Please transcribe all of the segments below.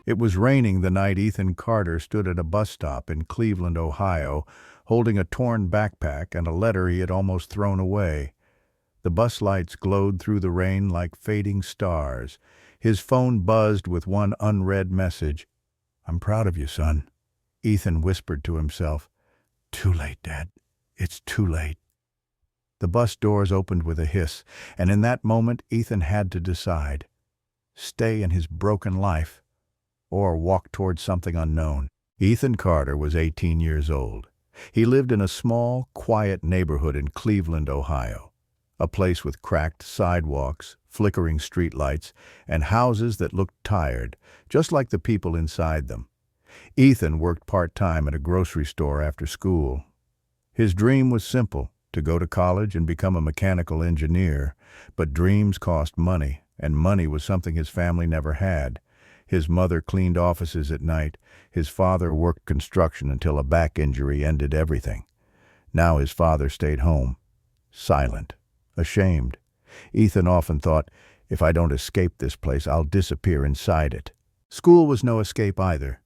It was raining the night Ethan Carter stood at a bus stop in Cleveland, Ohio, holding a torn backpack and a letter he had almost thrown away. The bus lights glowed through the rain like fading stars. His phone buzzed with one unread message. "I'm proud of you, son," Ethan whispered to himself. "Too late, Dad. It's too late." The bus doors opened with a hiss, and in that moment Ethan had to decide. Stay in his broken life, or walk toward something unknown. Ethan Carter was 18 years old. He lived in a small, quiet neighborhood in Cleveland, Ohio, a place with cracked sidewalks, flickering streetlights, and houses that looked tired, just like the people inside them. Ethan worked part-time at a grocery store after school. His dream was simple, to go to college and become a mechanical engineer, but dreams cost money, and money was something his family never had. His mother cleaned offices at night. His father worked construction until a back injury ended everything. Now his father stayed home, silent, ashamed. Ethan often thought, if I don't escape this place, I'll disappear inside it. School was no escape either.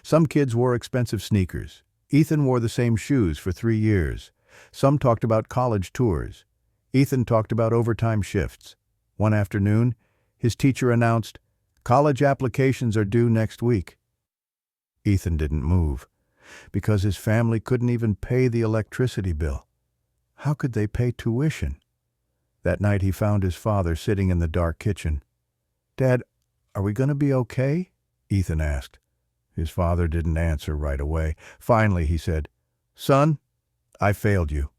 Some kids wore expensive sneakers. Ethan wore the same shoes for 3 years. Some talked about college tours. Ethan talked about overtime shifts. One afternoon, his teacher announced, "College applications are due next week." Ethan didn't move, because his family couldn't even pay the electricity bill. How could they pay tuition? That night he found his father sitting in the dark kitchen. "Dad, are we going to be okay?" Ethan asked. His father didn't answer right away. Finally he said, "Son, I failed you."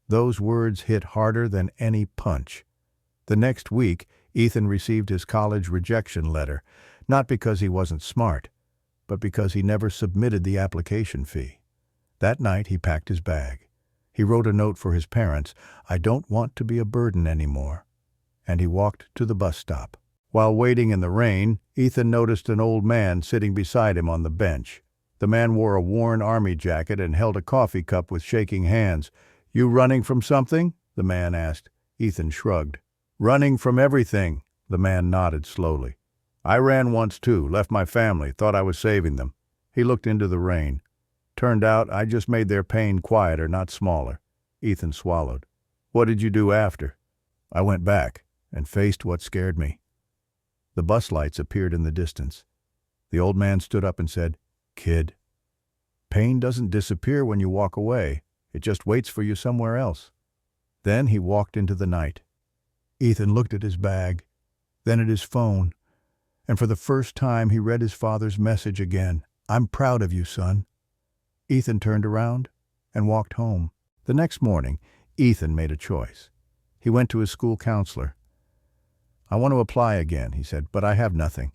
Those words hit harder than any punch. The next week, Ethan received his college rejection letter, not because he wasn't smart, but because he never submitted the application fee. That night he packed his bag. He wrote a note for his parents, "I don't want to be a burden anymore," and he walked to the bus stop. While waiting in the rain, Ethan noticed an old man sitting beside him on the bench. The man wore a worn army jacket and held a coffee cup with shaking hands. "You running from something?" the man asked. Ethan shrugged. "Running from everything," the man nodded slowly. "I ran once too, left my family, thought I was saving them." He looked into the rain. "Turned out I just made their pain quieter, not smaller." Ethan swallowed. "What did you do after?" "I went back and faced what scared me." The bus lights appeared in the distance. The old man stood up and said, "Kid, pain doesn't disappear when you walk away. It just waits for you somewhere else." Then he walked into the night. Ethan looked at his bag, then at his phone, and for the first time he read his father's message again. "I'm proud of you, son." Ethan turned around and walked home. The next morning, Ethan made a choice. He went to his school counselor. "I want to apply again," he said, "but I have nothing."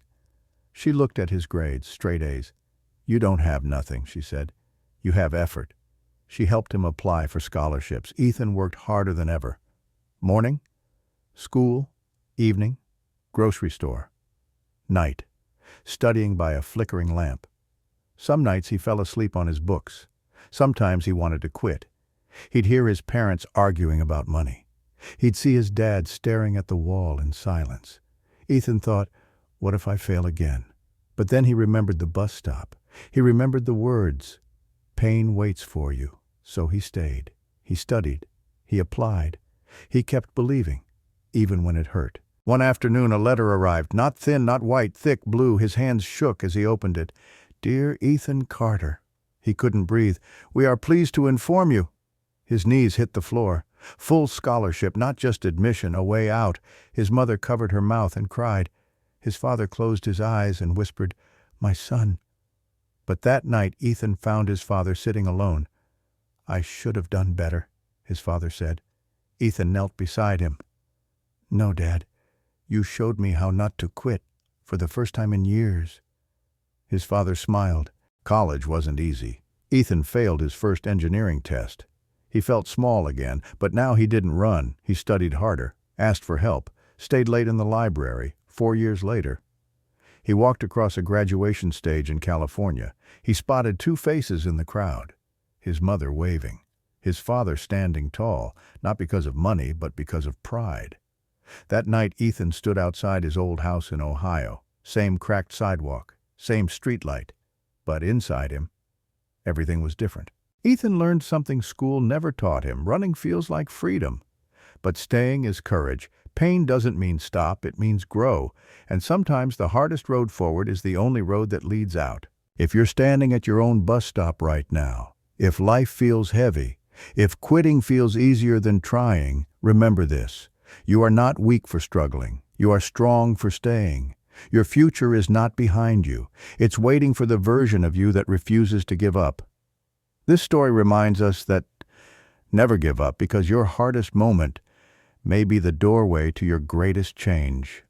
She looked at his grades, straight A's. "You don't have nothing," she said. "You have effort." She helped him apply for scholarships. Ethan worked harder than ever. Morning, school, evening, grocery store. Night, studying by a flickering lamp. Some nights he fell asleep on his books. Sometimes he wanted to quit. He'd hear his parents arguing about money. He'd see his dad staring at the wall in silence. Ethan thought, what if I fail again? But then he remembered the bus stop. He remembered the words, "Pain waits for you." So he stayed. He studied. He applied. He kept believing, even when it hurt. One afternoon a letter arrived, not thin, not white, thick blue. His hands shook as he opened it. "Dear Ethan Carter." He couldn't breathe. "We are pleased to inform you." His knees hit the floor. Full scholarship, not just admission, a way out. His mother covered her mouth and cried. His father closed his eyes and whispered, "My son." But that night Ethan found his father sitting alone. "I should have done better," his father said. Ethan knelt beside him. "No, Dad. You showed me how not to quit, for the first time in years." His father smiled. College wasn't easy. Ethan failed his first engineering test. He felt small again, but now he didn't run. He studied harder, asked for help, stayed late in the library. 4 years later, he walked across a graduation stage in California. He spotted 2 faces in the crowd. His mother waving. His father standing tall, not because of money, but because of pride. That night Ethan stood outside his old house in Ohio. Same cracked sidewalk, same streetlight, but inside him, everything was different. Ethan learned something school never taught him. Running feels like freedom, but staying is courage. Pain doesn't mean stop, it means grow, and sometimes the hardest road forward is the only road that leads out. If you're standing at your own bus stop right now, if life feels heavy, if quitting feels easier than trying, remember this. You are not weak for struggling. You are strong for staying. Your future is not behind you. It's waiting for the version of you that refuses to give up. This story reminds us that never give up, because your hardest moment may be the doorway to your greatest change.